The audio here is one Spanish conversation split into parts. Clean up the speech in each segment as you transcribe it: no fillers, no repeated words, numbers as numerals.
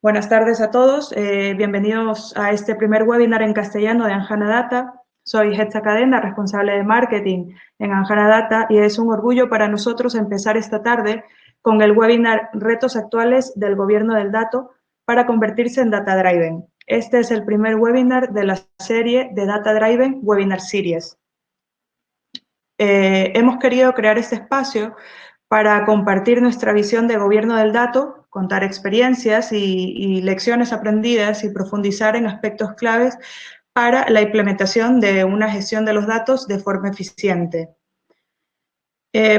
Buenas tardes a todos. Bienvenidos a este primer webinar en castellano de Anjana Data. Soy Hetza Cadena, responsable de marketing en Anjana Data, y es un orgullo para nosotros empezar esta tarde con el webinar Retos actuales del gobierno del dato para convertirse en Data Driven. Este es el primer webinar de la serie de Data Driven Webinar Series. Hemos querido crear este espacio para compartir nuestra visión de gobierno del dato, contar experiencias y lecciones aprendidas y profundizar en aspectos claves para la implementación de una gestión de los datos de forma eficiente.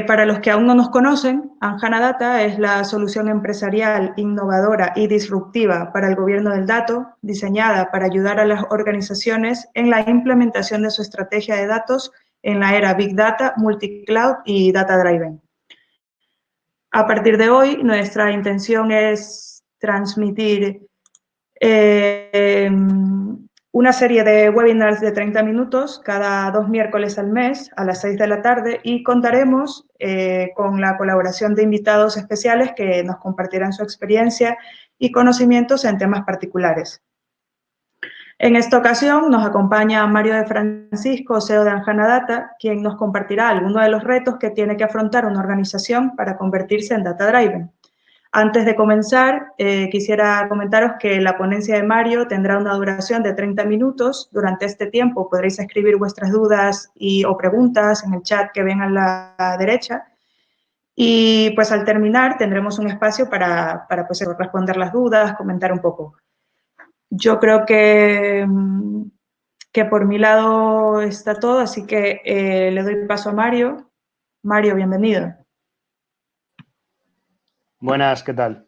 Para los que aún no nos conocen, Anjana Data es la solución empresarial, innovadora y disruptiva para el gobierno del dato, diseñada para ayudar a las organizaciones en la implementación de su estrategia de datos en la era Big Data, Multicloud y Data Driven. A partir de hoy, nuestra intención es transmitir una serie de webinars de 30 minutos cada 2 miércoles al mes a las 6 de la tarde y contaremos con la colaboración de invitados especiales que nos compartirán su experiencia y conocimientos en temas particulares. En esta ocasión nos acompaña Mario de Francisco, CEO de Anjana Data, quien nos compartirá algunos de los retos que tiene que afrontar una organización para convertirse en Data Driven. Antes de comenzar, quisiera comentaros que la ponencia de Mario tendrá una duración de 30 minutos. Durante este tiempo podréis escribir vuestras dudas o preguntas en el chat que ven a la derecha. Y pues al terminar tendremos un espacio para pues, responder las dudas, comentar un poco. Yo creo que por mi lado está todo, así que le doy paso a Mario. Mario, bienvenido. Buenas, ¿qué tal?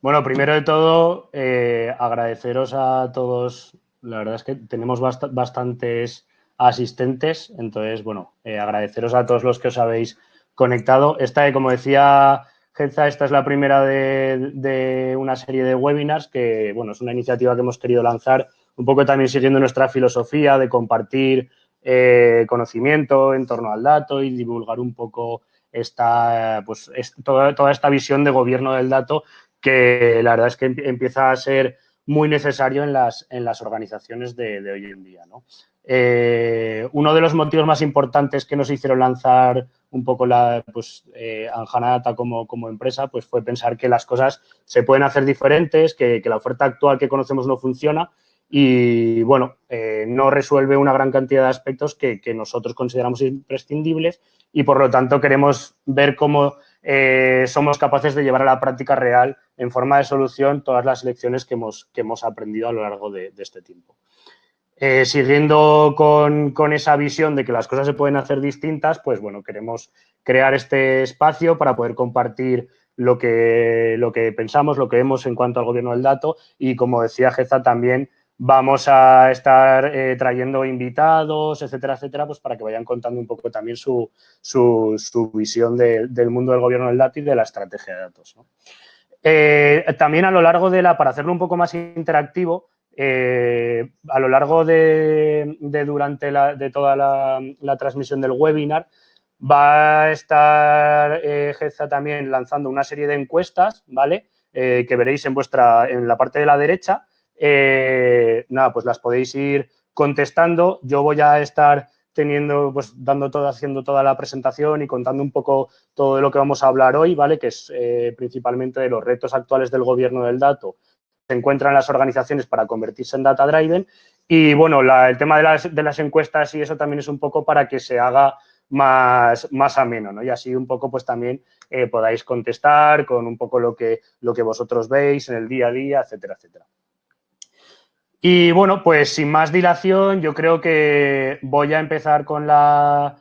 Bueno, primero de todo, agradeceros a todos. La verdad es que tenemos bastantes asistentes, entonces, bueno, agradeceros a todos los que os habéis conectado. Como decía Hetza, esta es la primera de una serie de webinars que, bueno, es una iniciativa que hemos querido lanzar un poco también siguiendo nuestra filosofía de compartir conocimiento en torno al dato y divulgar un poco toda esta visión de gobierno del dato que la verdad es que empieza a ser muy necesario en las organizaciones de hoy en día, ¿no? Uno de los motivos más importantes que nos hicieron lanzar un poco Anjana Data como empresa pues fue pensar que las cosas se pueden hacer diferentes, que la oferta actual que conocemos no funciona y, bueno, no resuelve una gran cantidad de aspectos que nosotros consideramos imprescindibles y, por lo tanto, queremos ver cómo somos capaces de llevar a la práctica real en forma de solución todas las lecciones que hemos aprendido a lo largo de este tiempo. Siguiendo con esa visión de que las cosas se pueden hacer distintas, pues, bueno, queremos crear este espacio para poder compartir lo que pensamos, lo que vemos en cuanto al gobierno del dato y, como decía Hetza, también vamos a estar trayendo invitados, etcétera, etcétera, pues para que vayan contando un poco también su visión del mundo del gobierno del dato y de la estrategia de datos, ¿no? También a lo largo para hacerlo un poco más interactivo, a lo largo durante toda la transmisión del webinar, va a estar Hetza también lanzando una serie de encuestas, ¿vale? Que veréis en la parte de la derecha. Nada, pues las podéis ir contestando. Yo voy a estar haciendo toda la presentación y contando un poco todo de lo que vamos a hablar hoy, ¿vale? Que es principalmente de los retos actuales del gobierno del dato que se encuentran las organizaciones para convertirse en Data Driven. Y, bueno, el tema de las encuestas y eso también es un poco para que se haga más ameno, ¿no? Y así un poco pues también podáis contestar con un poco lo que vosotros veis en el día a día, etcétera, etcétera. Y, bueno, pues sin más dilación, yo creo que voy a empezar con la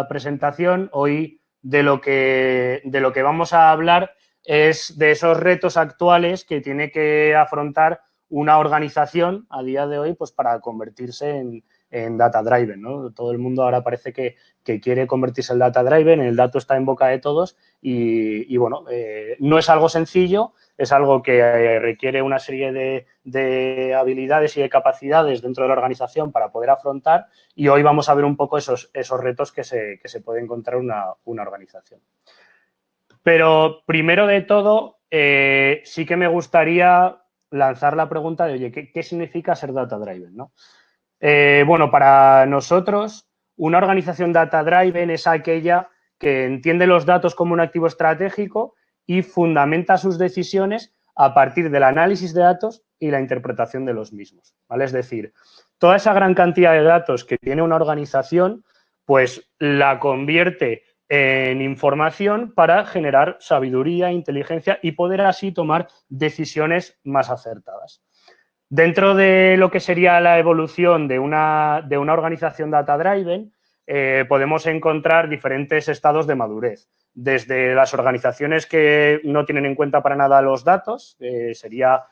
presentación. Hoy de lo que vamos a hablar es de esos retos actuales que tiene que afrontar una organización a día de hoy pues para convertirse en Data Driven, ¿no? Todo el mundo ahora parece que quiere convertirse en Data Driven, el dato está en boca de todos y bueno, no es algo sencillo, es algo que requiere una serie de habilidades y de capacidades dentro de la organización para poder afrontar y hoy vamos a ver un poco esos retos que se puede encontrar una organización. Pero primero de todo, sí que me gustaría lanzar la pregunta de, oye, ¿qué significa ser data-driven, ¿no? Bueno, para nosotros, una organización data-driven es aquella que entiende los datos como un activo estratégico y fundamenta sus decisiones a partir del análisis de datos y la interpretación de los mismos, ¿vale? Es decir, toda esa gran cantidad de datos que tiene una organización, pues la convierte en información para generar sabiduría, inteligencia y poder así tomar decisiones más acertadas. Dentro de lo que sería la evolución de una organización data-driven, podemos encontrar diferentes estados de madurez. Desde las organizaciones que no tienen en cuenta para nada los datos, sería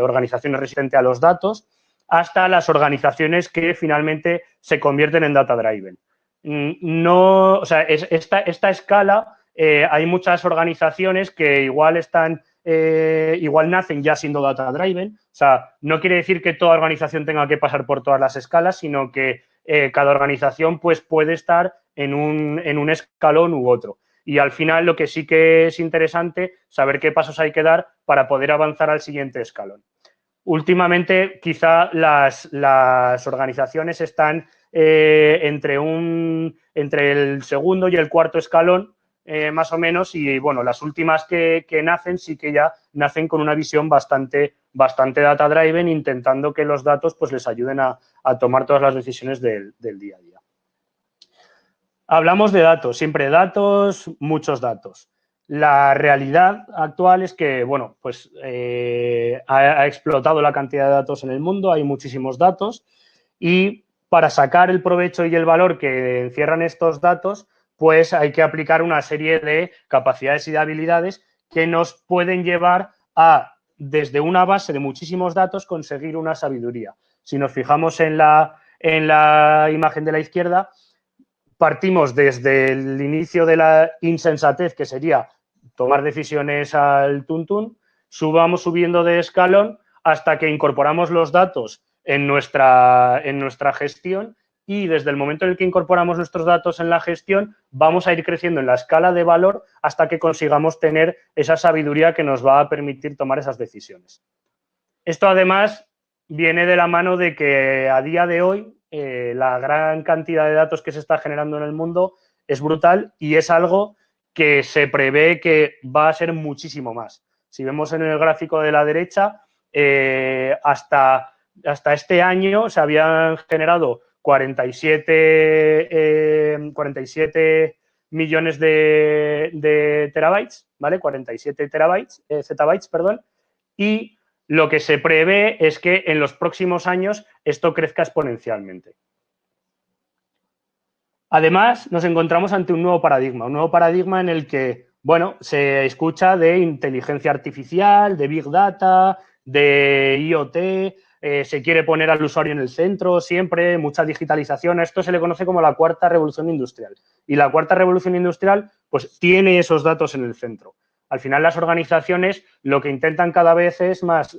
organizaciones resistentes a los datos, hasta las organizaciones que finalmente se convierten en data-driven. No, o sea, esta escala, hay muchas organizaciones que igual igual nacen ya siendo data-driven. O sea, no quiere decir que toda organización tenga que pasar por todas las escalas, sino que cada organización pues, puede estar en un escalón u otro. Y al final lo que sí que es interesante, saber qué pasos hay que dar para poder avanzar al siguiente escalón. Últimamente, quizá las organizaciones están entre el segundo y el cuarto escalón, más o menos, y bueno, las últimas que nacen sí que ya nacen con una visión bastante data-driven, intentando que los datos pues, les ayuden a tomar todas las decisiones del día a día. Hablamos de datos, siempre datos, muchos datos. La realidad actual es que, bueno, pues ha explotado la cantidad de datos en el mundo, hay muchísimos datos y para sacar el provecho y el valor que encierran estos datos, pues hay que aplicar una serie de capacidades y de habilidades que nos pueden llevar a, desde una base de muchísimos datos, conseguir una sabiduría. Si nos fijamos en la imagen de la izquierda, partimos desde el inicio de la insensatez, que sería tomar decisiones al tuntún, vamos subiendo de escalón hasta que incorporamos los datos en nuestra gestión y desde el momento en el que incorporamos nuestros datos en la gestión vamos a ir creciendo en la escala de valor hasta que consigamos tener esa sabiduría que nos va a permitir tomar esas decisiones. Esto además viene de la mano de que a día de hoy la gran cantidad de datos que se está generando en el mundo es brutal y es algo que se prevé que va a ser muchísimo más. Si vemos en el gráfico de la derecha, hasta este año se habían generado 47 millones de terabytes, ¿vale? 47 zettabytes, perdón, y lo que se prevé es que en los próximos años esto crezca exponencialmente. Además, nos encontramos ante un nuevo paradigma en el que, bueno, se escucha de inteligencia artificial, de big data, de IoT, se quiere poner al usuario en el centro siempre, mucha digitalización. Esto se le conoce como la cuarta revolución industrial. Y la cuarta revolución industrial, pues, tiene esos datos en el centro. Al final, las organizaciones lo que intentan cada vez es más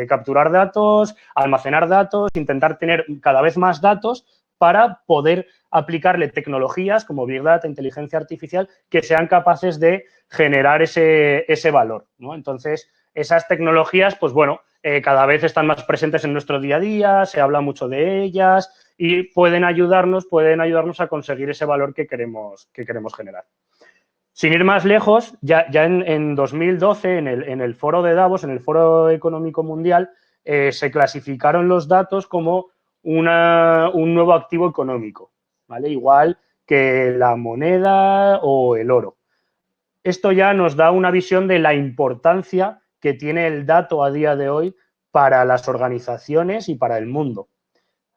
capturar datos, almacenar datos, intentar tener cada vez más datos para poder aplicarle tecnologías como Big Data, inteligencia artificial, que sean capaces de generar ese valor, ¿no? Entonces, esas tecnologías, pues bueno, cada vez están más presentes en nuestro día a día, se habla mucho de ellas y pueden ayudarnos a conseguir ese valor que queremos generar. Sin ir más lejos, ya en 2012, en el foro de Davos, en el Foro Económico Mundial, se clasificaron los datos como un nuevo activo económico, ¿vale? Igual que la moneda o el oro. Esto ya nos da una visión de la importancia que tiene el dato a día de hoy para las organizaciones y para el mundo.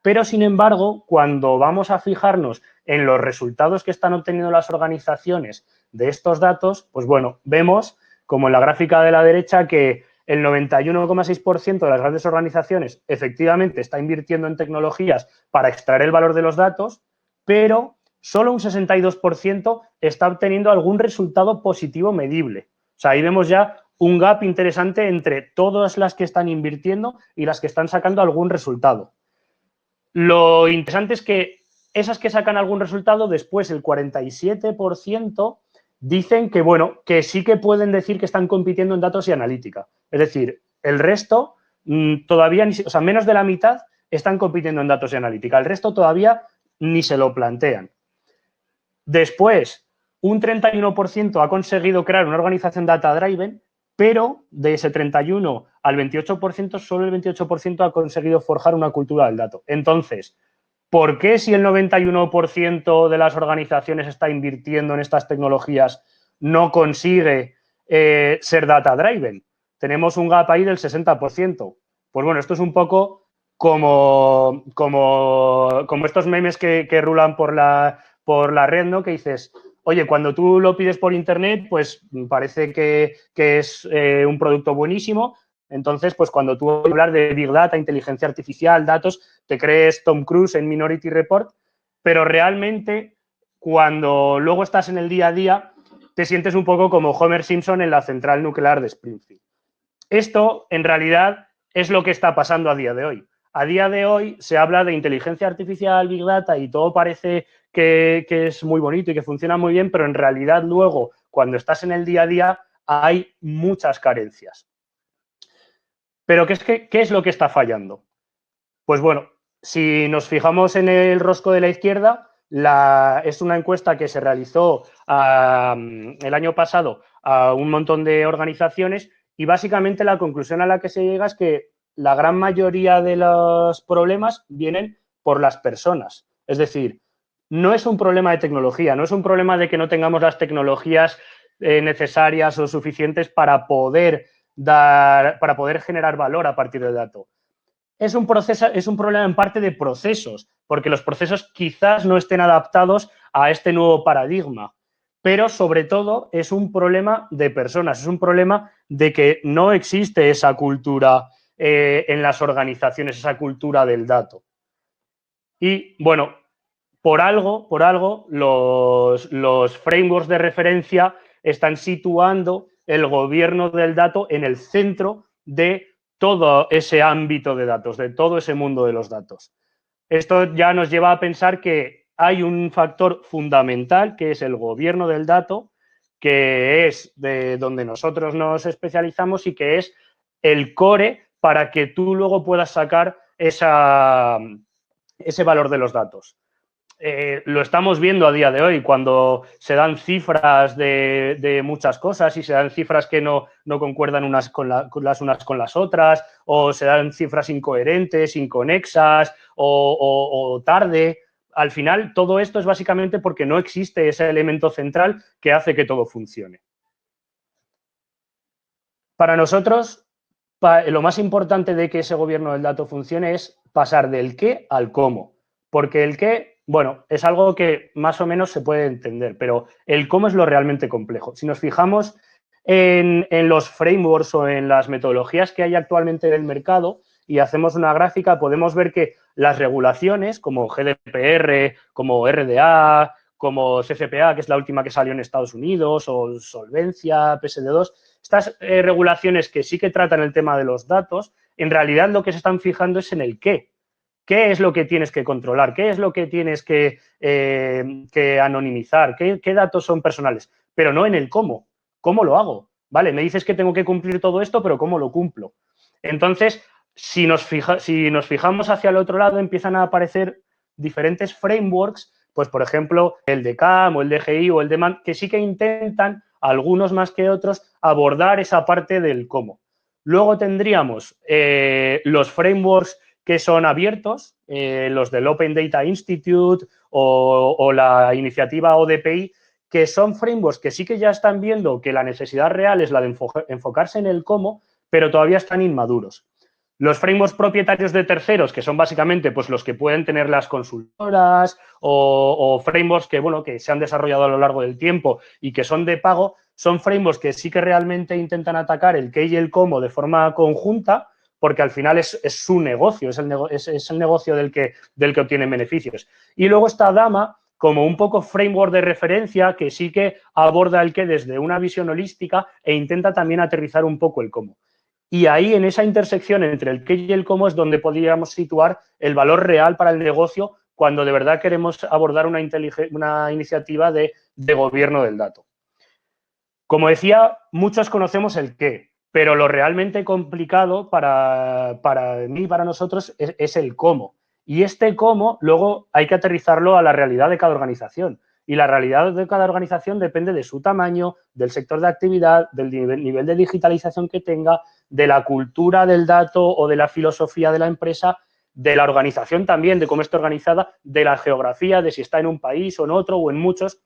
Pero, sin embargo, cuando vamos a fijarnos en los resultados que están obteniendo las organizaciones de estos datos, pues bueno, vemos, como en la gráfica de la derecha, que el 91,6% de las grandes organizaciones efectivamente está invirtiendo en tecnologías para extraer el valor de los datos, pero solo un 62% está obteniendo algún resultado positivo medible. O sea, ahí vemos ya un gap interesante entre todas las que están invirtiendo y las que están sacando algún resultado. Lo interesante es que esas que sacan algún resultado, después el 47% dicen que, bueno, que sí que pueden decir que están compitiendo en datos y analítica. Es decir, el resto todavía, o sea, menos de la mitad están compitiendo en datos y analítica. El resto todavía ni se lo plantean. Después, un 31% ha conseguido crear una organización data-driven, pero de ese 31 al 28%, solo el 28% ha conseguido forjar una cultura del dato. Entonces, ¿por qué si el 91% de las organizaciones está invirtiendo en estas tecnologías no consigue ser data-driven? Tenemos un gap ahí del 60%. Pues bueno, esto es un poco como estos memes que rulan por la red, ¿no? Que dices, oye, cuando tú lo pides por internet, pues parece que es un producto buenísimo. Entonces, pues cuando tú hablas de Big Data, inteligencia artificial, datos, te crees Tom Cruise en Minority Report, pero realmente cuando luego estás en el día a día, te sientes un poco como Homer Simpson en la central nuclear de Springfield. Esto, en realidad, es lo que está pasando a día de hoy. A día de hoy se habla de inteligencia artificial, Big Data y todo parece que es muy bonito y que funciona muy bien, pero en realidad luego, cuando estás en el día a día, hay muchas carencias. Pero ¿qué es lo que está fallando? Pues bueno, si nos fijamos en el rosco de la izquierda, es una encuesta que se realizó el año pasado a un montón de organizaciones y básicamente la conclusión a la que se llega es que la gran mayoría de los problemas vienen por las personas. Es decir, no es un problema de tecnología, no es un problema de que no tengamos las tecnologías necesarias o suficientes para poder generar valor a partir del dato. Es un problema en parte de procesos, porque los procesos quizás no estén adaptados a este nuevo paradigma, pero sobre todo es un problema de personas, es un problema de que no existe esa cultura en las organizaciones, esa cultura del dato. Y bueno, por algo los frameworks de referencia están situando el gobierno del dato en el centro de todo ese ámbito de datos, de todo ese mundo de los datos. Esto ya nos lleva a pensar que hay un factor fundamental que es el gobierno del dato, que es de donde nosotros nos especializamos y que es el core para que tú luego puedas sacar ese valor de los datos. Lo estamos viendo a día de hoy cuando se dan cifras de muchas cosas y se dan cifras que no concuerdan las unas con las otras o se dan cifras incoherentes, inconexas o tarde. Al final, todo esto es básicamente porque no existe ese elemento central que hace que todo funcione. Para nosotros, lo más importante de que ese gobierno del dato funcione es pasar del qué al cómo. Porque el qué, bueno, es algo que más o menos se puede entender, pero el cómo es lo realmente complejo. Si nos fijamos en los frameworks o en las metodologías que hay actualmente en el mercado y hacemos una gráfica, podemos ver que las regulaciones como GDPR, como RDA, como CCPA, que es la última que salió en Estados Unidos, o Solvencia, PSD2, estas regulaciones que sí que tratan el tema de los datos, en realidad lo que se están fijando es en el qué. ¿Qué es lo que tienes que controlar? ¿Qué es lo que tienes que anonimizar? ¿Qué datos son personales? Pero no en el cómo. ¿Cómo lo hago? Vale, me dices que tengo que cumplir todo esto, pero ¿cómo lo cumplo? Entonces, si nos fijamos hacia el otro lado, empiezan a aparecer diferentes frameworks, pues por ejemplo, el de CAM o el de GI o el de MAN, que sí que intentan, algunos más que otros, abordar esa parte del cómo. Luego tendríamos los frameworks que son abiertos, los del Open Data Institute o la iniciativa ODPI, que son frameworks que sí que ya están viendo que la necesidad real es la de enfocarse en el cómo, pero todavía están inmaduros. Los frameworks propietarios de terceros, que son básicamente pues, los que pueden tener las consultoras o frameworks que, bueno, que se han desarrollado a lo largo del tiempo y que son de pago, son frameworks que sí que realmente intentan atacar el qué y el cómo de forma conjunta, porque al final es su negocio, es el negocio del que obtienen beneficios. Y luego está Dama como un poco framework de referencia que sí que aborda el qué desde una visión holística e intenta también aterrizar un poco el cómo. Y ahí, en esa intersección entre el qué y el cómo, es donde podríamos situar el valor real para el negocio cuando de verdad queremos abordar una iniciativa de gobierno del dato. Como decía, muchos conocemos el qué, pero lo realmente complicado para mí y para nosotros es el cómo. Y este cómo luego hay que aterrizarlo a la realidad de cada organización. Y la realidad de cada organización depende de su tamaño, del sector de actividad, del nivel de digitalización que tenga, de la cultura del dato o de la filosofía de la empresa, de la organización también, de cómo está organizada, de la geografía, de si está en un país o en otro o en muchos.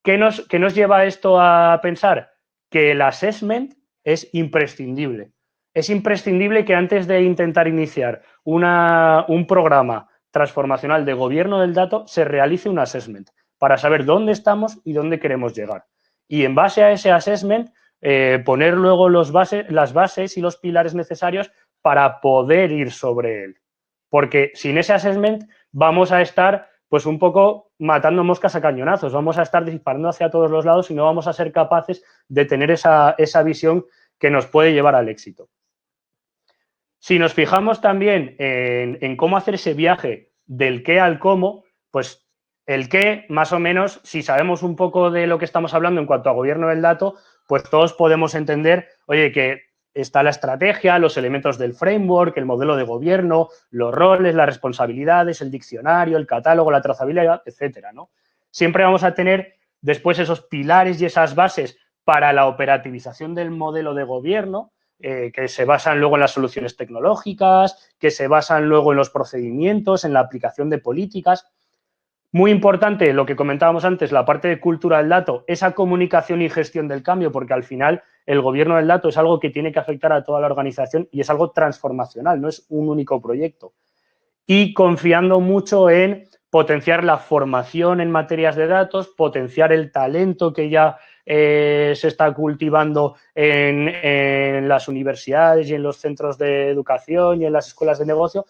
¿Qué nos lleva esto a pensar? Que el assessment es imprescindible. Es imprescindible que antes de intentar iniciar un programa transformacional de gobierno del dato se realice un assessment para saber dónde estamos y dónde queremos llegar. Y en base a ese assessment, poner luego las bases y los pilares necesarios para poder ir sobre él. Porque sin ese assessment vamos a estar pues un poco matando moscas a cañonazos, vamos a estar disparando hacia todos los lados y no vamos a ser capaces de tener esa visión que nos puede llevar al éxito. Si nos fijamos también en cómo hacer ese viaje del qué al cómo, pues el qué, más o menos, si sabemos un poco de lo que estamos hablando en cuanto a gobierno del dato, pues todos podemos entender, oye, que está la estrategia, los elementos del framework, el modelo de gobierno, los roles, las responsabilidades, el diccionario, el catálogo, la trazabilidad, etcétera, ¿no? Siempre vamos a tener después esos pilares y esas bases para la operativización del modelo de gobierno, que se basan luego en las soluciones tecnológicas, que se basan luego en los procedimientos, en la aplicación de políticas. Muy importante, lo que comentábamos antes, la parte de cultura del dato, esa comunicación y gestión del cambio, porque al final el gobierno del dato es algo que tiene que afectar a toda la organización y es algo transformacional, no es un único proyecto. Y confiando mucho en potenciar la formación en materias de datos, potenciar el talento que ya se está cultivando en las universidades y en los centros de educación y en las escuelas de negocio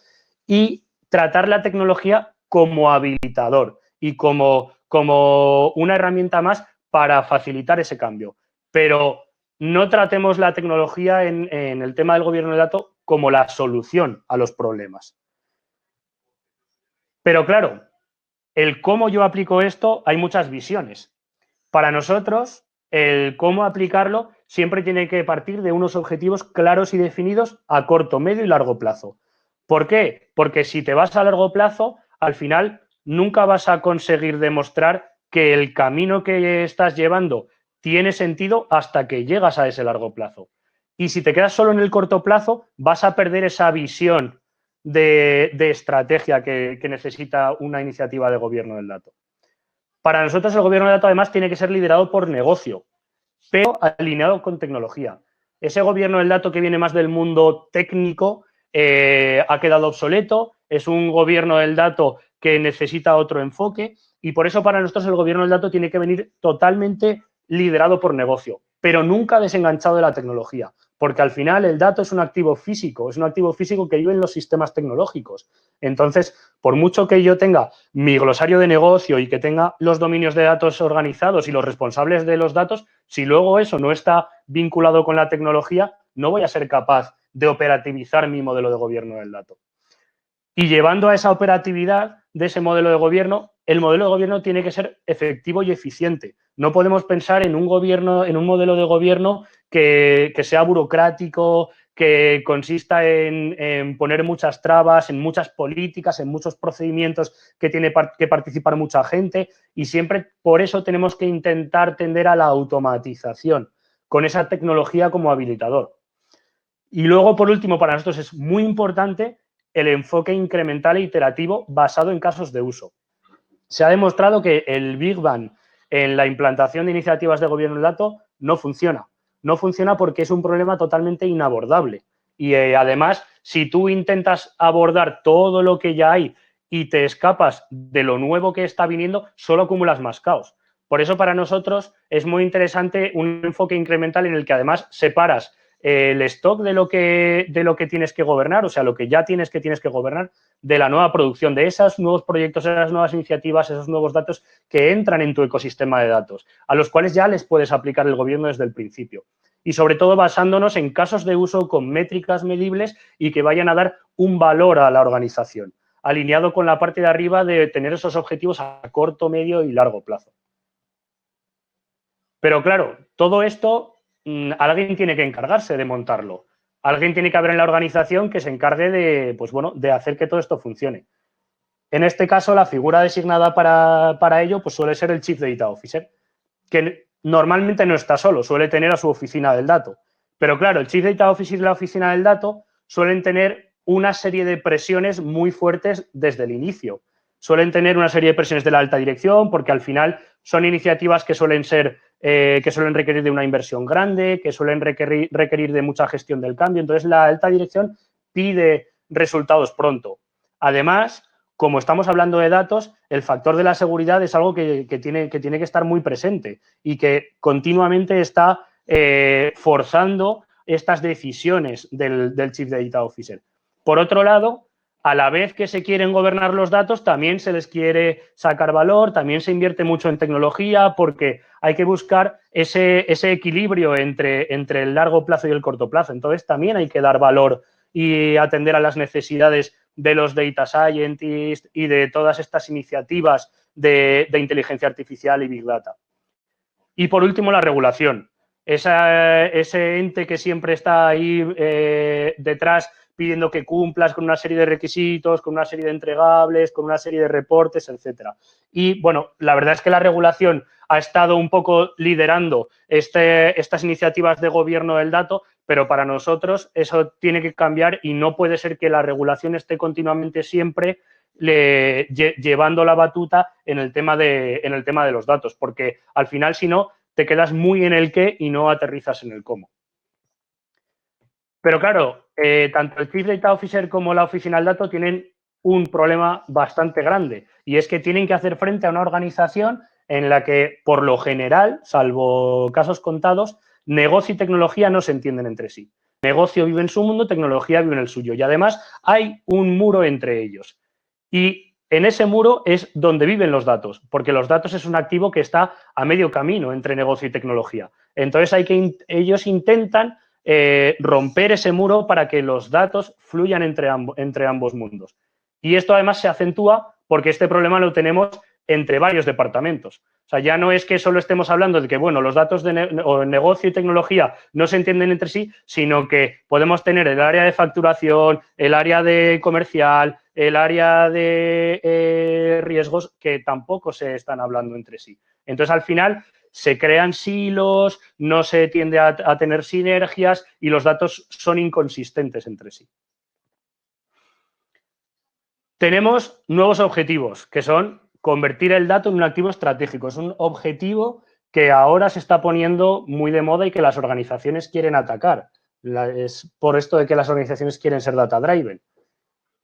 y tratar la tecnología como habilitador y como una herramienta más para facilitar ese cambio. Pero no tratemos la tecnología en el tema del gobierno de datos como la solución a los problemas. Pero claro, el cómo yo aplico esto, hay muchas visiones. Para nosotros, el cómo aplicarlo siempre tiene que partir de unos objetivos claros y definidos a corto, medio y largo plazo. ¿Por qué? Porque si te vas a largo plazo, al final nunca vas a conseguir demostrar que el camino que estás llevando tiene sentido hasta que llegas a ese largo plazo. Y si te quedas solo en el corto plazo, vas a perder esa visión de estrategia que necesita una iniciativa de gobierno del dato. Para nosotros el gobierno del dato además tiene que ser liderado por negocio, pero alineado con tecnología. Ese gobierno del dato que viene más del mundo técnico ha quedado obsoleto, es un gobierno del dato que necesita otro enfoque y por eso para nosotros el gobierno del dato tiene que venir totalmente liderado por negocio, pero nunca desenganchado de la tecnología, porque al final el dato es un activo físico que vive en los sistemas tecnológicos. Entonces, por mucho que yo tenga mi glosario de negocio y que tenga los dominios de datos organizados y los responsables de los datos, si luego eso no está vinculado con la tecnología, no voy a ser capaz de operativizar mi modelo de gobierno del dato. Y llevando a esa operatividad de ese modelo de gobierno, el modelo de gobierno tiene que ser efectivo y eficiente. No podemos pensar en un modelo de gobierno que sea burocrático, que consista en poner muchas trabas, en muchas políticas, en muchos procedimientos que tiene que participar mucha gente y siempre por eso tenemos que intentar tender a la automatización con esa tecnología como habilitador. Y luego, por último, para nosotros es muy importante el enfoque incremental e iterativo basado en casos de uso. Se ha demostrado que el Big Bang en la implantación de iniciativas de gobierno del dato no funciona. No funciona porque es un problema totalmente inabordable. Y además, si tú intentas abordar todo lo que ya hay y te escapas de lo nuevo que está viniendo, solo acumulas más caos. Por eso, para nosotros es muy interesante un enfoque incremental en el que además separas el stock de lo que tienes que gobernar, o sea, lo que ya tienes que gobernar, de la nueva producción, de esos nuevos proyectos, esas nuevas iniciativas, esos nuevos datos que entran en tu ecosistema de datos, a los cuales ya les puedes aplicar el gobierno desde el principio. Y sobre todo basándonos en casos de uso con métricas medibles y que vayan a dar un valor a la organización, alineado con la parte de arriba de tener esos objetivos a corto, medio y largo plazo. Pero claro, todo esto alguien tiene que encargarse de montarlo. Alguien tiene que haber en la organización que se encargue de, pues bueno, de hacer que todo esto funcione. En este caso, la figura designada para ello pues suele ser el Chief Data Officer, que normalmente no está solo, suele tener a su oficina del dato. Pero claro, el Chief Data Officer y la oficina del dato suelen tener una serie de presiones muy fuertes desde el inicio. Suelen tener una serie de presiones de la alta dirección porque al final son iniciativas que suelen ser, que suelen requerir de una inversión grande, que suelen requerir de mucha gestión del cambio. Entonces, la alta dirección pide resultados pronto. Además, como estamos hablando de datos, el factor de la seguridad es algo que tiene que estar muy presente y que continuamente está forzando estas decisiones del Chief Data Officer. Por otro lado, a la vez que se quieren gobernar los datos, también se les quiere sacar valor, también se invierte mucho en tecnología porque hay que buscar ese equilibrio entre el largo plazo y el corto plazo. Entonces, también hay que dar valor y atender a las necesidades de los data scientists y de todas estas iniciativas de inteligencia artificial y big data. Y por último, la regulación. Ese ente que siempre está ahí detrás pidiendo que cumplas con una serie de requisitos, con una serie de entregables, con una serie de reportes, etcétera. Y, bueno, la verdad es que la regulación ha estado un poco liderando estas iniciativas de gobierno del dato, pero para nosotros eso tiene que cambiar y no puede ser que la regulación esté continuamente siempre llevando la batuta en el tema de los datos, porque al final, si no, te quedas muy en el qué y no aterrizas en el cómo. Pero claro, tanto el Chief Data Officer como la oficina del dato tienen un problema bastante grande y es que tienen que hacer frente a una organización en la que, por lo general, salvo casos contados, negocio y tecnología no se entienden entre sí. Negocio vive en su mundo, tecnología vive en el suyo y además hay un muro entre ellos. Y en ese muro es donde viven los datos, porque los datos es un activo que está a medio camino entre negocio y tecnología. Entonces ellos intentan romper ese muro para que los datos fluyan entre ambos mundos. Y esto además se acentúa porque este problema lo tenemos entre varios departamentos. O sea, ya no es que solo estemos hablando de que, bueno, los datos de negocio y tecnología no se entienden entre sí, sino que podemos tener el área de facturación, el área de comercial, el área de riesgos que tampoco se están hablando entre sí. Entonces, al final, se crean silos, no se tiende a tener sinergias y los datos son inconsistentes entre sí. Tenemos nuevos objetivos, que son convertir el dato en un activo estratégico. Es un objetivo que ahora se está poniendo muy de moda y que las organizaciones quieren atacar. Es por esto de que las organizaciones quieren ser data-driven.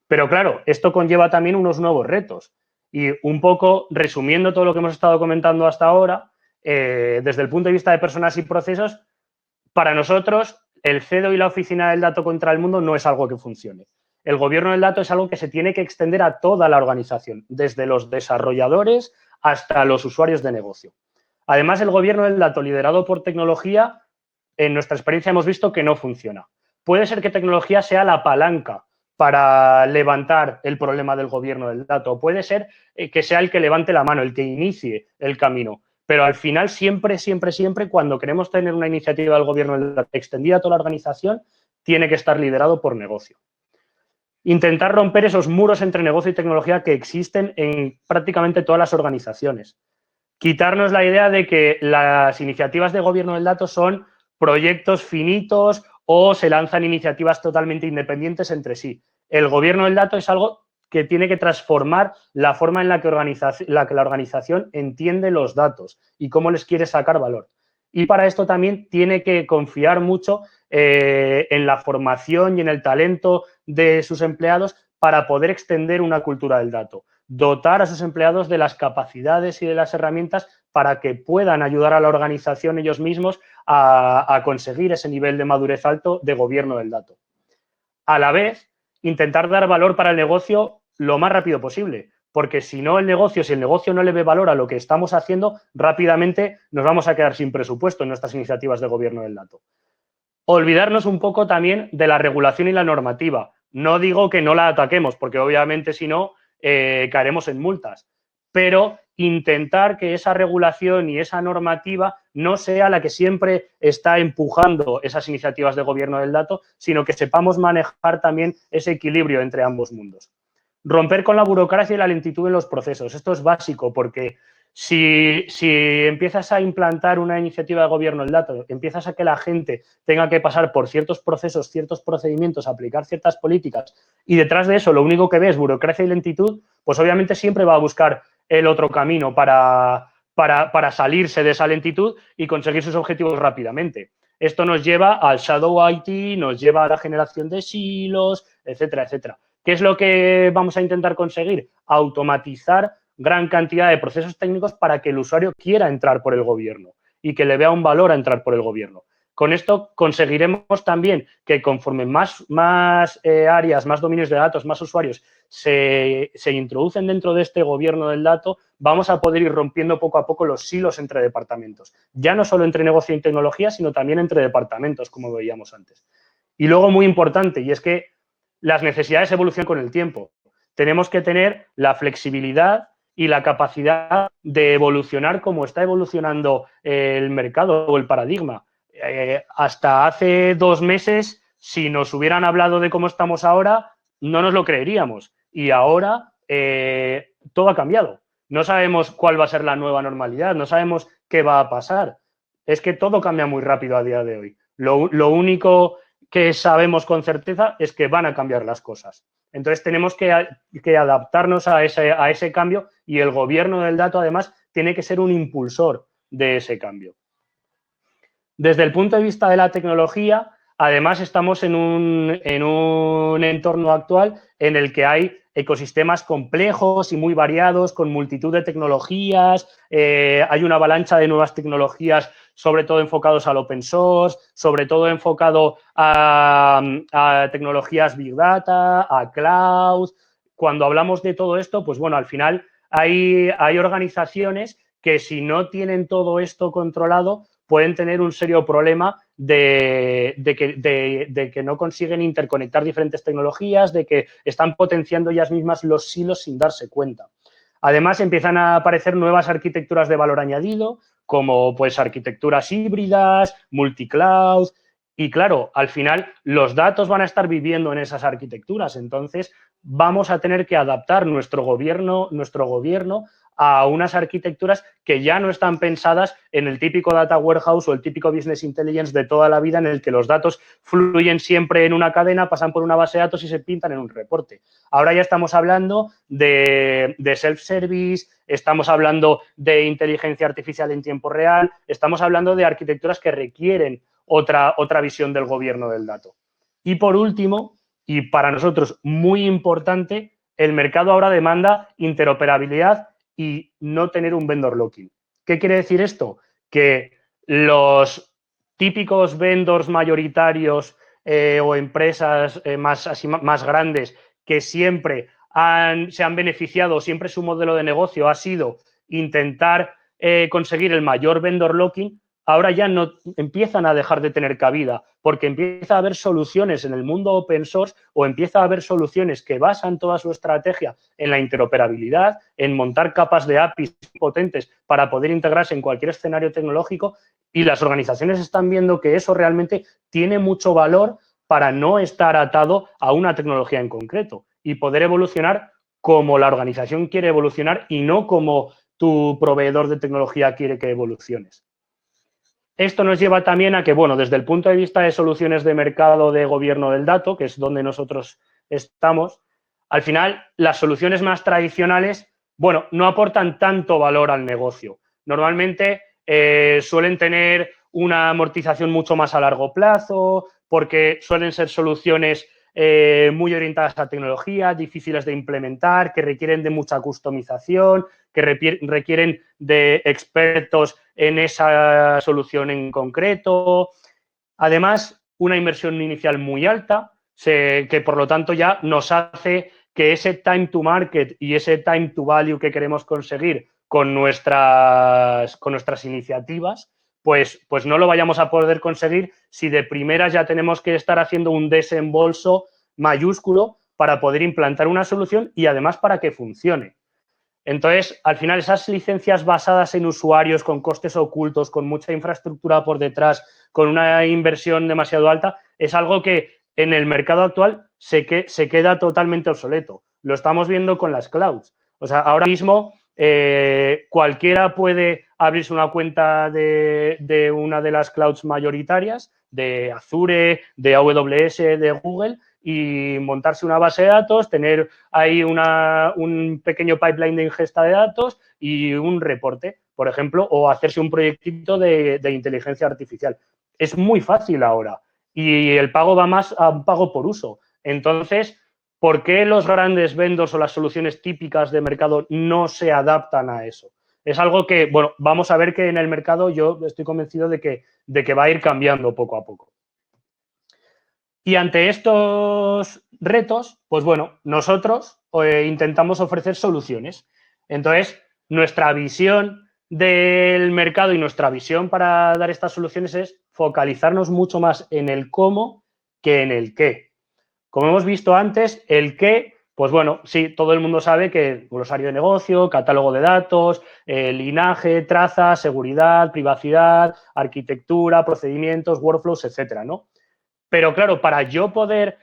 Pero claro, esto conlleva también unos nuevos retos. Y un poco resumiendo todo lo que hemos estado comentando hasta ahora, desde el punto de vista de personas y procesos, para nosotros el CEDO y la oficina del dato contra el mundo no es algo que funcione. El gobierno del dato es algo que se tiene que extender a toda la organización, desde los desarrolladores hasta los usuarios de negocio. Además, el gobierno del dato liderado por tecnología, en nuestra experiencia hemos visto que no funciona. Puede ser que tecnología sea la palanca para levantar el problema del gobierno del dato. Puede ser que sea el que levante la mano, el que inicie el camino. Pero al final, siempre, cuando queremos tener una iniciativa del gobierno del dato extendida a toda la organización, tiene que estar liderado por negocio. Intentar romper esos muros entre negocio y tecnología que existen en prácticamente todas las organizaciones. Quitarnos la idea de que las iniciativas de gobierno del dato son proyectos finitos o se lanzan iniciativas totalmente independientes entre sí. El gobierno del dato es algo que tiene que transformar la forma en la que la organización entiende los datos y cómo les quiere sacar valor. Y para esto también tiene que confiar mucho en la formación y en el talento de sus empleados para poder extender una cultura del dato. Dotar a sus empleados de las capacidades y de las herramientas para que puedan ayudar a la organización ellos mismos a conseguir ese nivel de madurez alto de gobierno del dato. A la vez, intentar dar valor para el negocio lo más rápido posible, porque si el negocio no le ve valor a lo que estamos haciendo, rápidamente nos vamos a quedar sin presupuesto en nuestras iniciativas de gobierno del dato. Olvidarnos un poco también de la regulación y la normativa. No digo que no la ataquemos, porque obviamente si no, caeremos en multas. pero intentar que esa regulación y esa normativa no sea la que siempre está empujando esas iniciativas de gobierno del dato, sino que sepamos manejar también ese equilibrio entre ambos mundos. Romper con la burocracia y la lentitud en los procesos. Esto es básico porque si empiezas a implantar una iniciativa de gobierno del dato, empiezas a que la gente tenga que pasar por ciertos procesos, ciertos procedimientos, aplicar ciertas políticas y detrás de eso lo único que ves burocracia y lentitud, pues obviamente siempre va a buscar el otro camino para salirse de esa lentitud y conseguir sus objetivos rápidamente. Esto nos lleva al shadow IT, nos lleva a la generación de silos, etcétera, etcétera. ¿Qué es lo que vamos a intentar conseguir? Automatizar gran cantidad de procesos técnicos para que el usuario quiera entrar por el gobierno y que le vea un valor a entrar por el gobierno. Con esto conseguiremos también que conforme más áreas, más dominios de datos, más usuarios se introducen dentro de este gobierno del dato, vamos a poder ir rompiendo poco a poco los silos entre departamentos. Ya no solo entre negocio y tecnología, sino también entre departamentos, como veíamos antes. Y luego, muy importante, y es que las necesidades evolucionan con el tiempo. Tenemos que tener la flexibilidad y la capacidad de evolucionar como está evolucionando el mercado o el paradigma. Hasta hace 2 meses, si nos hubieran hablado de cómo estamos ahora, no nos lo creeríamos. Y ahora todo ha cambiado. No sabemos cuál va a ser la nueva normalidad, no sabemos qué va a pasar. Es que todo cambia muy rápido a día de hoy. Lo único que sabemos con certeza es que van a cambiar las cosas. Entonces, tenemos que adaptarnos a ese cambio y el gobierno del dato, además, tiene que ser un impulsor de ese cambio. Desde el punto de vista de la tecnología, además, estamos en un entorno actual en el que hay ecosistemas complejos y muy variados, con multitud de tecnologías, hay una avalancha de nuevas tecnologías, sobre todo enfocados al open source, sobre todo enfocado a tecnologías Big Data, a cloud. Cuando hablamos de todo esto, pues bueno, al final hay organizaciones que si no tienen todo esto controlado, pueden tener un serio problema de que no consiguen interconectar diferentes tecnologías, de que están potenciando ellas mismas los silos sin darse cuenta. Además, empiezan a aparecer nuevas arquitecturas de valor añadido, como pues arquitecturas híbridas, multicloud, y claro, al final los datos van a estar viviendo en esas arquitecturas, entonces vamos a tener que adaptar nuestro gobierno a unas arquitecturas que ya no están pensadas en el típico data warehouse o el típico business intelligence de toda la vida en el que los datos fluyen siempre en una cadena, pasan por una base de datos y se pintan en un reporte. Ahora ya estamos hablando de self-service, estamos hablando de inteligencia artificial en tiempo real, estamos hablando de arquitecturas que requieren otra visión del gobierno del dato. Y por último, y para nosotros muy importante, el mercado ahora demanda interoperabilidad y no tener un vendor locking. ¿Qué quiere decir esto? Que los típicos vendors mayoritarios o empresas más grandes que siempre se han beneficiado, siempre su modelo de negocio ha sido intentar conseguir el mayor vendor locking, ahora ya no empiezan a dejar de tener cabida, porque empieza a haber soluciones en el mundo open source o empieza a haber soluciones que basan toda su estrategia en la interoperabilidad, en montar capas de APIs potentes para poder integrarse en cualquier escenario tecnológico, y las organizaciones están viendo que eso realmente tiene mucho valor para no estar atado a una tecnología en concreto y poder evolucionar como la organización quiere evolucionar y no como tu proveedor de tecnología quiere que evoluciones. Esto nos lleva también a que, bueno, desde el punto de vista de soluciones de mercado de gobierno del dato, que es donde nosotros estamos, al final las soluciones más tradicionales, bueno, no aportan tanto valor al negocio. Normalmente suelen tener una amortización mucho más a largo plazo, porque suelen ser soluciones muy orientadas a tecnología, difíciles de implementar, que requieren de mucha customización, que requieren de expertos en esa solución en concreto. Además, una inversión inicial muy alta, que por lo tanto ya nos hace que ese time to market y ese time to value que queremos conseguir con nuestras iniciativas, pues no lo vayamos a poder conseguir si de primeras ya tenemos que estar haciendo un desembolso mayúsculo para poder implantar una solución y además para que funcione. Entonces, al final, esas licencias basadas en usuarios, con costes ocultos, con mucha infraestructura por detrás, con una inversión demasiado alta, es algo que en el mercado actual se queda totalmente obsoleto. Lo estamos viendo con las clouds. O sea, ahora mismo cualquiera puede abrirse una cuenta de una de las clouds mayoritarias, de Azure, de AWS, de Google, y montarse una base de datos, tener ahí un pequeño pipeline de ingesta de datos y un reporte, por ejemplo, o hacerse un proyectito de inteligencia artificial. Es muy fácil ahora y el pago va más a un pago por uso. Entonces, ¿por qué los grandes vendors o las soluciones típicas de mercado no se adaptan a eso? Es algo que, bueno, vamos a ver que en el mercado yo estoy convencido de que va a ir cambiando poco a poco. Y ante estos retos, pues bueno, nosotros intentamos ofrecer soluciones. Entonces, nuestra visión del mercado y nuestra visión para dar estas soluciones es focalizarnos mucho más en el cómo que en el qué. Como hemos visto antes, el qué, pues bueno, sí, todo el mundo sabe que glosario de negocio, catálogo de datos, linaje, trazas, seguridad, privacidad, arquitectura, procedimientos, workflows, etcétera, ¿no? Pero claro, para yo poder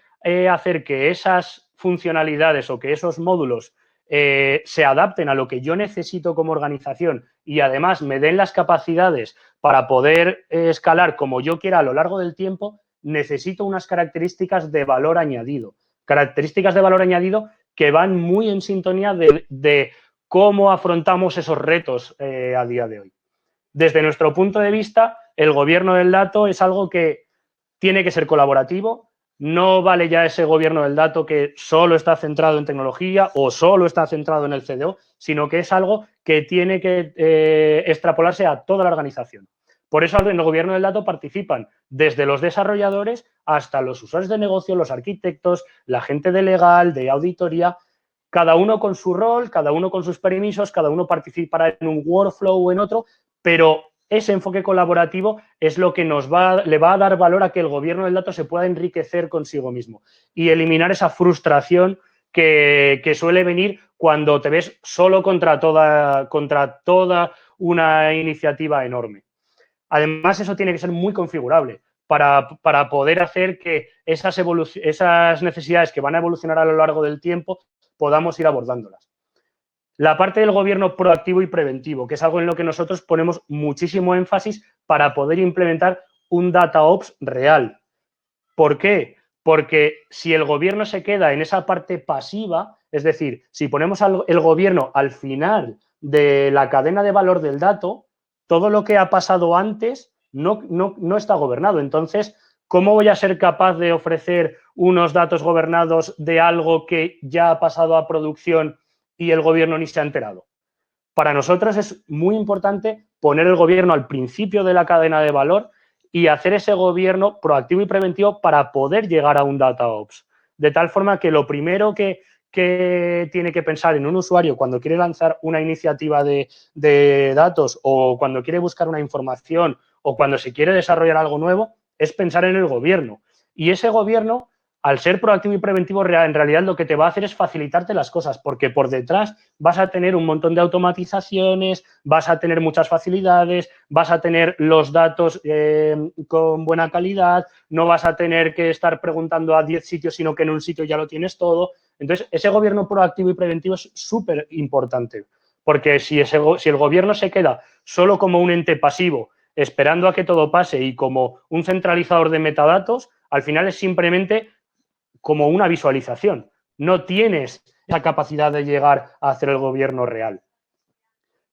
hacer que esas funcionalidades o que esos módulos se adapten a lo que yo necesito como organización y además me den las capacidades para poder escalar como yo quiera a lo largo del tiempo, necesito unas características de valor añadido. Características de valor añadido que van muy en sintonía de cómo afrontamos esos retos a día de hoy. Desde nuestro punto de vista, el gobierno del dato es algo que tiene que ser colaborativo. No vale ya ese gobierno del dato que solo está centrado en tecnología o solo está centrado en el CDO, sino que es algo que tiene que extrapolarse a toda la organización. Por eso en el gobierno del dato participan desde los desarrolladores hasta los usuarios de negocio, los arquitectos, la gente de legal, de auditoría, cada uno con su rol, cada uno con sus permisos, cada uno participará en un workflow o en otro, pero ese enfoque colaborativo es lo que le va a dar valor a que el gobierno del dato se pueda enriquecer consigo mismo y eliminar esa frustración que suele venir cuando te ves solo contra toda una iniciativa enorme. Además, eso tiene que ser muy configurable para poder hacer que esas necesidades que van a evolucionar a lo largo del tiempo podamos ir abordándolas. La parte del gobierno proactivo y preventivo, que es algo en lo que nosotros ponemos muchísimo énfasis para poder implementar un DataOps real. ¿Por qué? Porque si el gobierno se queda en esa parte pasiva, es decir, si ponemos el gobierno al final de la cadena de valor del dato, todo lo que ha pasado antes no está gobernado. Entonces, ¿cómo voy a ser capaz de ofrecer unos datos gobernados de algo que ya ha pasado a producción y el gobierno ni se ha enterado? Para nosotros es muy importante poner el gobierno al principio de la cadena de valor y hacer ese gobierno proactivo y preventivo para poder llegar a un DataOps. De tal forma que lo primero que tiene que pensar en un usuario cuando quiere lanzar una iniciativa de datos o cuando quiere buscar una información o cuando se quiere desarrollar algo nuevo es pensar en el gobierno. Y ese gobierno, al ser proactivo y preventivo, en realidad lo que te va a hacer es facilitarte las cosas, porque por detrás vas a tener un montón de automatizaciones, vas a tener muchas facilidades, vas a tener los datos con buena calidad, no vas a tener que estar preguntando a 10 sitios, sino que en un sitio ya lo tienes todo. Entonces, ese gobierno proactivo y preventivo es súper importante, porque si el gobierno se queda solo como un ente pasivo, esperando a que todo pase y como un centralizador de metadatos, al final es simplemente como una visualización. No tienes esa capacidad de llegar a hacer el gobierno real.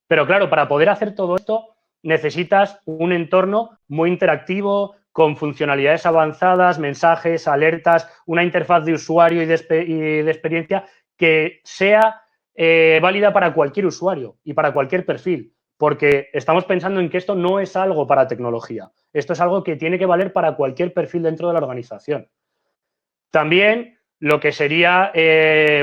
Pero claro, para poder hacer todo esto necesitas un entorno muy interactivo, con funcionalidades avanzadas, mensajes, alertas, una interfaz de usuario y de experiencia que sea válida para cualquier usuario y para cualquier perfil. Porque estamos pensando en que esto no es algo para tecnología. Esto es algo que tiene que valer para cualquier perfil dentro de la organización. También lo que sería,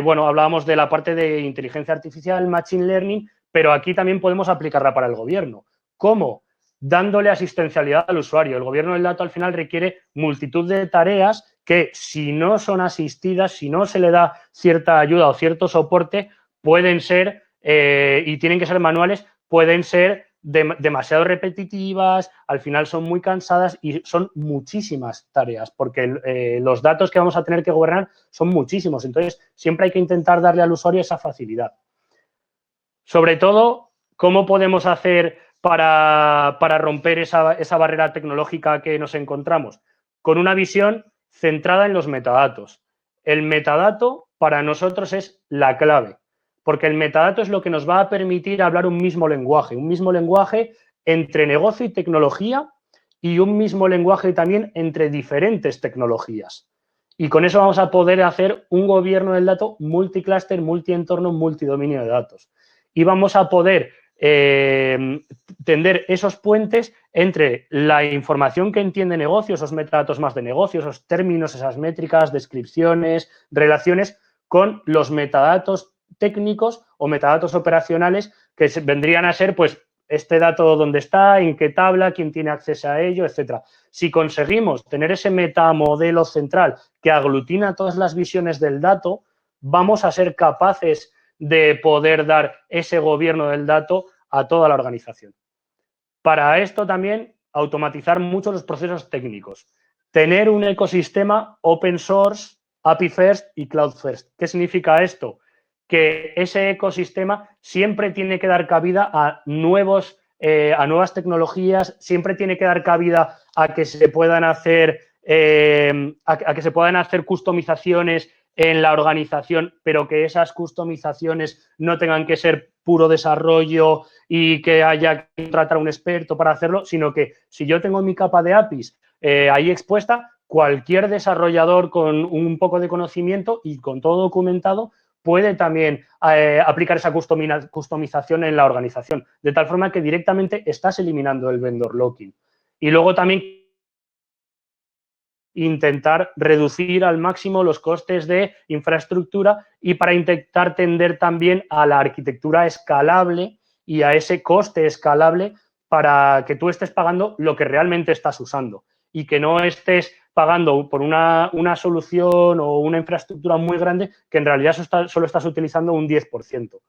bueno, hablábamos de la parte de inteligencia artificial, machine learning, pero aquí también podemos aplicarla para el gobierno. ¿Cómo? Dándole asistencialidad al usuario. El gobierno del dato al final requiere multitud de tareas que si no son asistidas, si no se le da cierta ayuda o cierto soporte, pueden ser y tienen que ser manuales, pueden ser demasiado repetitivas, al final son muy cansadas y son muchísimas tareas, porque los datos que vamos a tener que gobernar son muchísimos. Entonces, siempre hay que intentar darle al usuario esa facilidad. Sobre todo, ¿cómo podemos hacer para romper esa barrera tecnológica que nos encontramos? Con una visión centrada en los metadatos. El metadato para nosotros es la clave, porque el metadato es lo que nos va a permitir hablar un mismo lenguaje entre negocio y tecnología y un mismo lenguaje también entre diferentes tecnologías. Y con eso vamos a poder hacer un gobierno del dato multiclúster, multientorno, multidominio de datos. Y vamos a poder tender esos puentes entre la información que entiende negocio, esos metadatos más de negocio, esos términos, esas métricas, descripciones, relaciones, con los metadatos técnicos o metadatos operacionales que vendrían a ser, pues, este dato dónde está, en qué tabla, quién tiene acceso a ello, etcétera. Si conseguimos tener ese metamodelo central que aglutina todas las visiones del dato, vamos a ser capaces de poder dar ese gobierno del dato a toda la organización. Para esto también automatizar mucho los procesos técnicos. Tener un ecosistema open source, API first y cloud first. ¿Qué significa esto? Que ese ecosistema siempre tiene que dar cabida a nuevas tecnologías, siempre tiene que dar cabida a que se puedan hacer customizaciones en la organización, pero que esas customizaciones no tengan que ser puro desarrollo y que haya que contratar a un experto para hacerlo, sino que si yo tengo mi capa de APIs ahí expuesta, cualquier desarrollador con un poco de conocimiento y con todo documentado puede también aplicar esa customización en la organización, de tal forma que directamente estás eliminando el vendor locking. Y luego también intentar reducir al máximo los costes de infraestructura y para intentar tender también a la arquitectura escalable y a ese coste escalable para que tú estés pagando lo que realmente estás usando y que no estés pagando por una solución o una infraestructura muy grande que en realidad solo estás utilizando un 10%.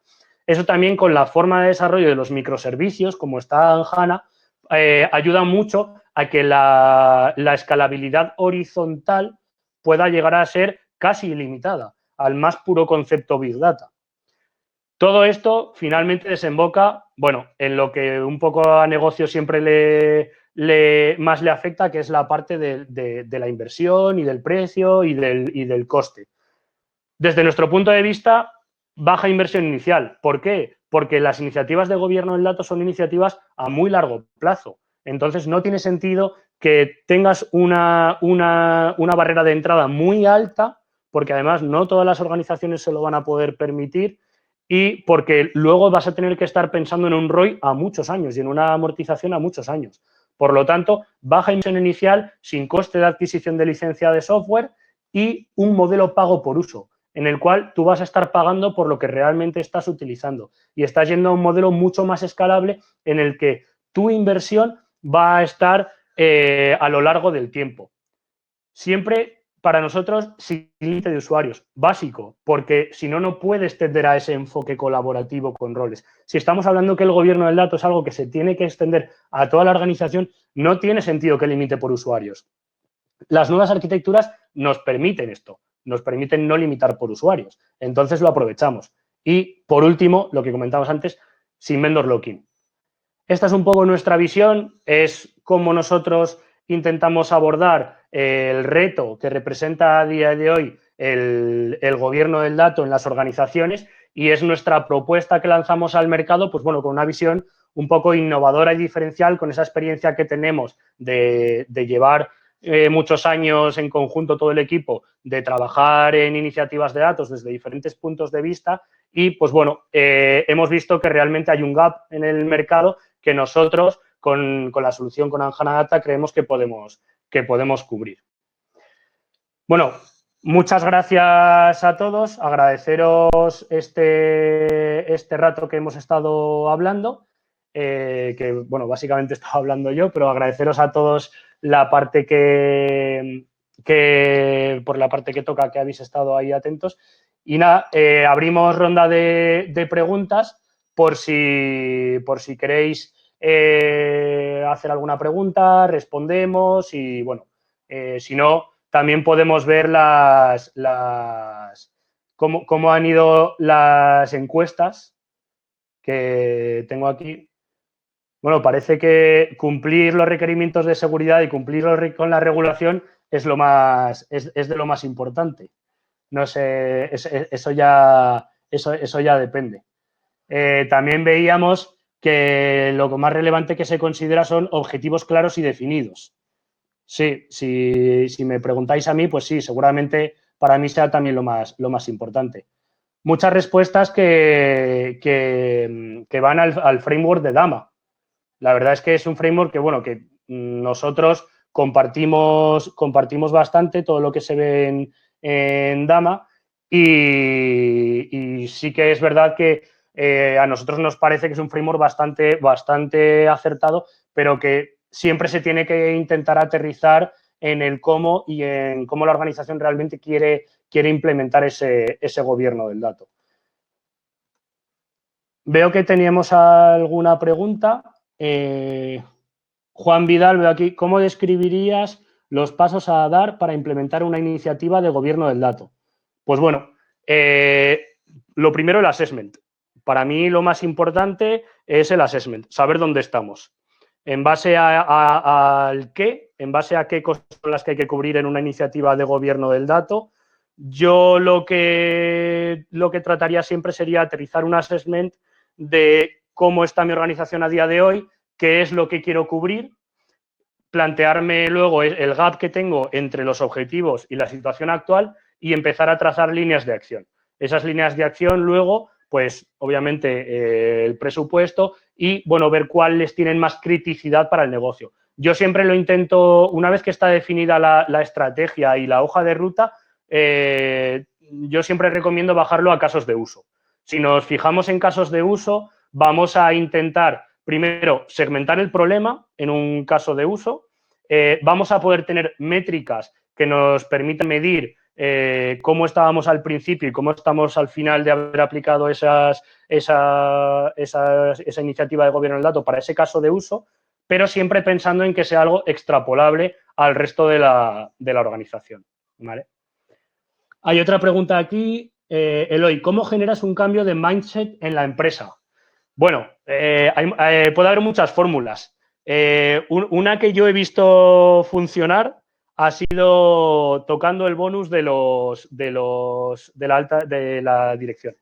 Eso también con la forma de desarrollo de los microservicios, como está en HANA, ayuda mucho a que la escalabilidad horizontal pueda llegar a ser casi ilimitada, al más puro concepto Big Data. Todo esto finalmente desemboca, bueno, en lo que un poco a negocio siempre más le afecta, que es la parte de la inversión y del precio y del coste. Desde nuestro punto de vista, baja inversión inicial. ¿Por qué? Porque las iniciativas de gobierno del dato son iniciativas a muy largo plazo. Entonces, no tiene sentido que tengas una barrera de entrada muy alta, porque además no todas las organizaciones se lo van a poder permitir y porque luego vas a tener que estar pensando en un ROI a muchos años y en una amortización a muchos años. Por lo tanto, baja inversión inicial sin coste de adquisición de licencia de software y un modelo pago por uso, en el cual tú vas a estar pagando por lo que realmente estás utilizando y estás yendo a un modelo mucho más escalable en el que tu inversión va a estar a lo largo del tiempo. Siempre para nosotros sin límite de usuarios, básico, porque si no, no puedes tender a ese enfoque colaborativo con roles. Si estamos hablando que el gobierno del dato es algo que se tiene que extender a toda la organización, no tiene sentido que limite por usuarios. Las nuevas arquitecturas nos permiten esto, nos permiten no limitar por usuarios. Entonces lo aprovechamos. Y, por último, lo que comentamos antes, sin vendor locking. Esta es un poco nuestra visión, es cómo nosotros intentamos abordar el reto que representa a día de hoy el gobierno del dato en las organizaciones y es nuestra propuesta que lanzamos al mercado, pues bueno, con una visión un poco innovadora y diferencial, con esa experiencia que tenemos de llevar muchos años en conjunto todo el equipo, de trabajar en iniciativas de datos desde diferentes puntos de vista y, pues bueno, hemos visto que realmente hay un gap en el mercado que nosotros, con la solución con HANA Data, creemos que podemos cubrir. Bueno, muchas gracias a todos. Agradeceros este rato que hemos estado hablando, que, bueno, básicamente he estado hablando yo, pero agradeceros a todos la parte por la parte que toca, que habéis estado ahí atentos. Y nada, abrimos ronda de preguntas. por si queréis hacer alguna pregunta, respondemos y, bueno, si no, también podemos ver cómo han ido las encuestas que tengo aquí. Bueno, parece que cumplir los requerimientos de seguridad y cumplir con la regulación es de lo más importante. No sé, eso ya depende. También veíamos que lo más relevante que se considera son objetivos claros y definidos. Sí, si me preguntáis a mí, pues sí, seguramente para mí sea también lo más importante. Muchas respuestas que van al framework de Dama. La verdad es que es un framework que, bueno, que nosotros compartimos bastante todo lo que se ve en Dama y sí que es verdad que a nosotros nos parece que es un framework bastante acertado, pero que siempre se tiene que intentar aterrizar en el cómo y en cómo la organización realmente quiere implementar ese gobierno del dato. Veo que teníamos alguna pregunta. Juan Vidal, veo aquí, ¿cómo describirías los pasos a dar para implementar una iniciativa de gobierno del dato? Pues bueno, lo primero, el assessment. Para mí lo más importante es el assessment, saber dónde estamos. En base al qué, en base a qué cosas son las que hay que cubrir en una iniciativa de gobierno del dato, yo lo que trataría siempre sería aterrizar un assessment de cómo está mi organización a día de hoy, qué es lo que quiero cubrir, plantearme luego el gap que tengo entre los objetivos y la situación actual y empezar a trazar líneas de acción. Esas líneas de acción luego, pues obviamente el presupuesto y, bueno, ver cuáles tienen más criticidad para el negocio. Yo siempre lo intento, una vez que está definida la estrategia y la hoja de ruta, yo siempre recomiendo bajarlo a casos de uso. Si nos fijamos en casos de uso, vamos a intentar, primero, segmentar el problema en un caso de uso. Vamos a poder tener métricas que nos permiten medir cómo estábamos al principio y cómo estamos al final de haber aplicado esa iniciativa de gobierno del dato para ese caso de uso, pero siempre pensando en que sea algo extrapolable al resto de la organización. ¿Vale? Hay otra pregunta aquí. Eloy, ¿cómo generas un cambio de mindset en la empresa? Bueno, puede haber muchas fórmulas. Una que yo he visto funcionar ha sido tocando el bonus de la dirección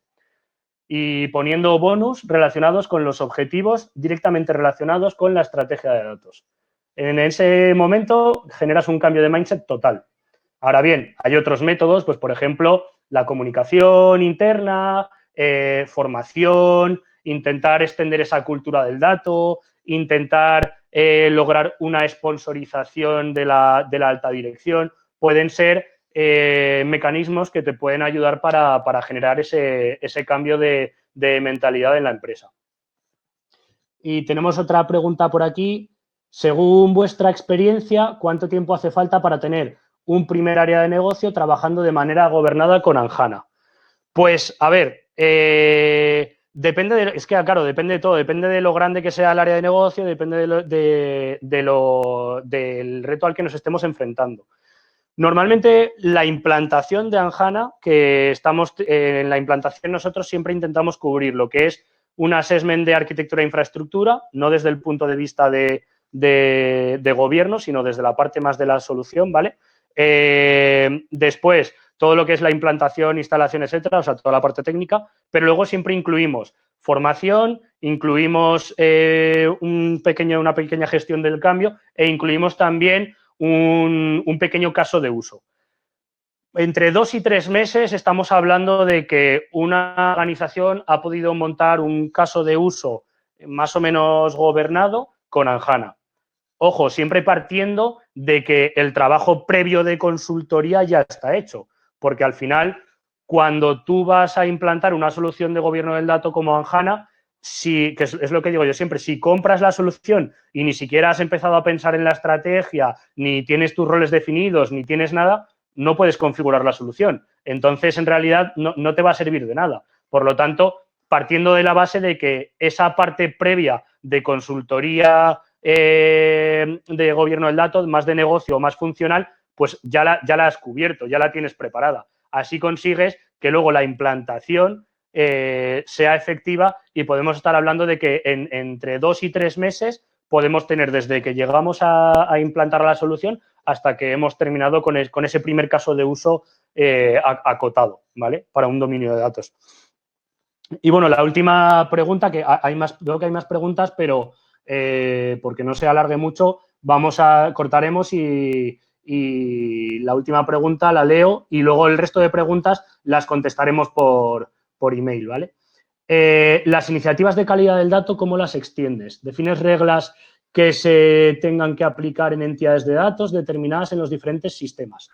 y poniendo bonus relacionados con los objetivos directamente relacionados con la estrategia de datos. En ese momento generas un cambio de mindset total. Ahora bien, hay otros métodos, pues por ejemplo, la comunicación interna, formación, intentar extender esa cultura del dato, intentar lograr una sponsorización de la alta dirección. Pueden ser mecanismos que te pueden ayudar para generar ese cambio de mentalidad en la empresa. Y tenemos otra pregunta por aquí. Según vuestra experiencia, ¿cuánto tiempo hace falta para tener un primer área de negocio trabajando de manera gobernada con Anjana? Pues, a ver, depende de todo, depende de lo grande que sea el área de negocio, depende del reto al que nos estemos enfrentando. Normalmente, la implantación de Anjana, que estamos en la implantación, nosotros siempre intentamos cubrir lo que es un assessment de arquitectura e infraestructura, no desde el punto de vista de gobierno, sino desde la parte más de la solución, ¿vale? Después, todo lo que es la implantación, instalación, etcétera, o sea, toda la parte técnica, pero luego siempre incluimos formación, incluimos una pequeña gestión del cambio e incluimos también un pequeño caso de uso. Entre 2 y 3 meses estamos hablando de que una organización ha podido montar un caso de uso más o menos gobernado con Anjana. Ojo, siempre partiendo de que el trabajo previo de consultoría ya está hecho, porque al final, cuando tú vas a implantar una solución de gobierno del dato como Anjana, que es lo que digo yo siempre, si compras la solución y ni siquiera has empezado a pensar en la estrategia, ni tienes tus roles definidos, ni tienes nada, no puedes configurar la solución. Entonces, en realidad, no te va a servir de nada. Por lo tanto, partiendo de la base de que esa parte previa de consultoría de gobierno del dato, más de negocio, más funcional, pues ya la has cubierto, ya la tienes preparada. Así consigues que luego la implantación sea efectiva y podemos estar hablando de que entre 2 y 3 meses podemos tener desde que llegamos a implantar la solución hasta que hemos terminado con ese primer caso de uso acotado, ¿vale? Para un dominio de datos. Y bueno, la última pregunta, que veo que hay más preguntas, pero porque no se alargue mucho, cortaremos y la última pregunta la leo y luego el resto de preguntas las contestaremos por email, ¿vale? Las iniciativas de calidad del dato, ¿cómo las extiendes? ¿Defines reglas que se tengan que aplicar en entidades de datos determinadas en los diferentes sistemas?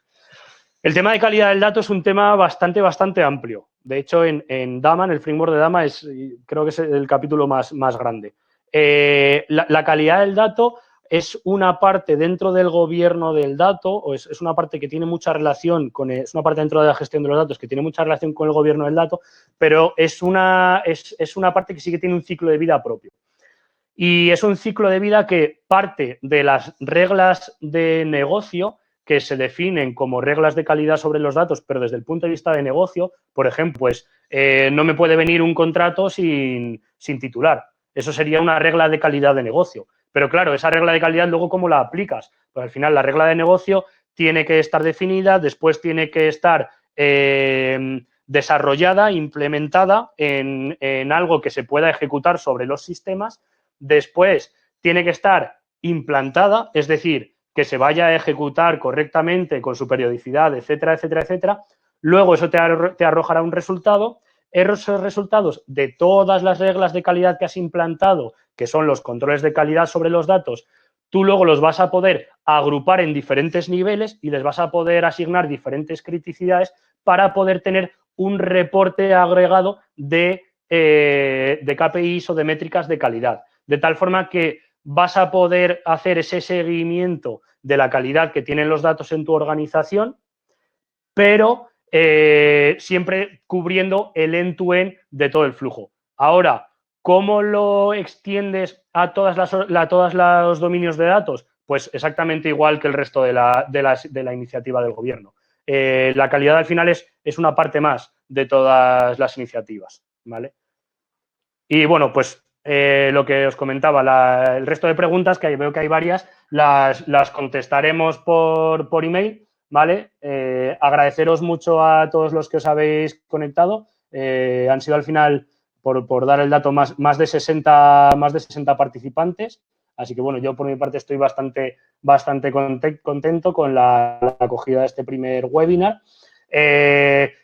El tema de calidad del dato es un tema bastante amplio. De hecho, en DAMA, en el framework de DAMA, creo que es el capítulo más grande. La calidad del dato es una parte dentro del gobierno del dato, o es una parte que tiene mucha relación es una parte dentro de la gestión de los datos que tiene mucha relación con el gobierno del dato, pero es una parte que sí que tiene un ciclo de vida propio. Y es un ciclo de vida que parte de las reglas de negocio que se definen como reglas de calidad sobre los datos, pero desde el punto de vista de negocio, por ejemplo, pues no me puede venir un contrato sin titular. Eso sería una regla de calidad de negocio. Pero claro, esa regla de calidad luego, ¿cómo la aplicas? Pues al final la regla de negocio tiene que estar definida, después tiene que estar desarrollada, implementada en algo que se pueda ejecutar sobre los sistemas. Después tiene que estar implantada, es decir, que se vaya a ejecutar correctamente con su periodicidad, etcétera, etcétera, etcétera. Luego eso te arrojará un resultado. Esos resultados de todas las reglas de calidad que has implantado, que son los controles de calidad sobre los datos, tú luego los vas a poder agrupar en diferentes niveles y les vas a poder asignar diferentes criticidades para poder tener un reporte agregado de KPIs o de métricas de calidad. De tal forma que vas a poder hacer ese seguimiento de la calidad que tienen los datos en tu organización, pero siempre cubriendo el end-to-end de todo el flujo. Ahora, ¿cómo lo extiendes a todos los dominios de datos? Pues exactamente igual que el resto de la iniciativa del gobierno. La calidad al final es una parte más de todas las iniciativas, ¿vale? Y bueno, pues lo que os comentaba, el resto de preguntas, que veo que hay varias, las contestaremos por email, ¿vale? Agradeceros mucho a todos los que os habéis conectado. Han sido al final, por dar el dato, más de 60 participantes. Así que, bueno, yo por mi parte estoy bastante contento con la acogida de este primer webinar.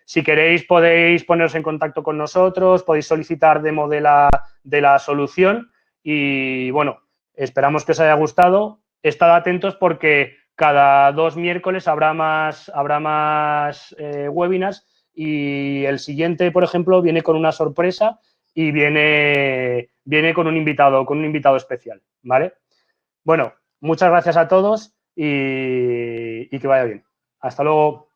Si queréis podéis poneros en contacto con nosotros, podéis solicitar demo de la solución y bueno, esperamos que os haya gustado. Estad atentos porque cada 2 miércoles habrá más webinars y el siguiente, por ejemplo, viene con una sorpresa y viene con un invitado especial, ¿vale? Bueno, muchas gracias a todos y que vaya bien. Hasta luego.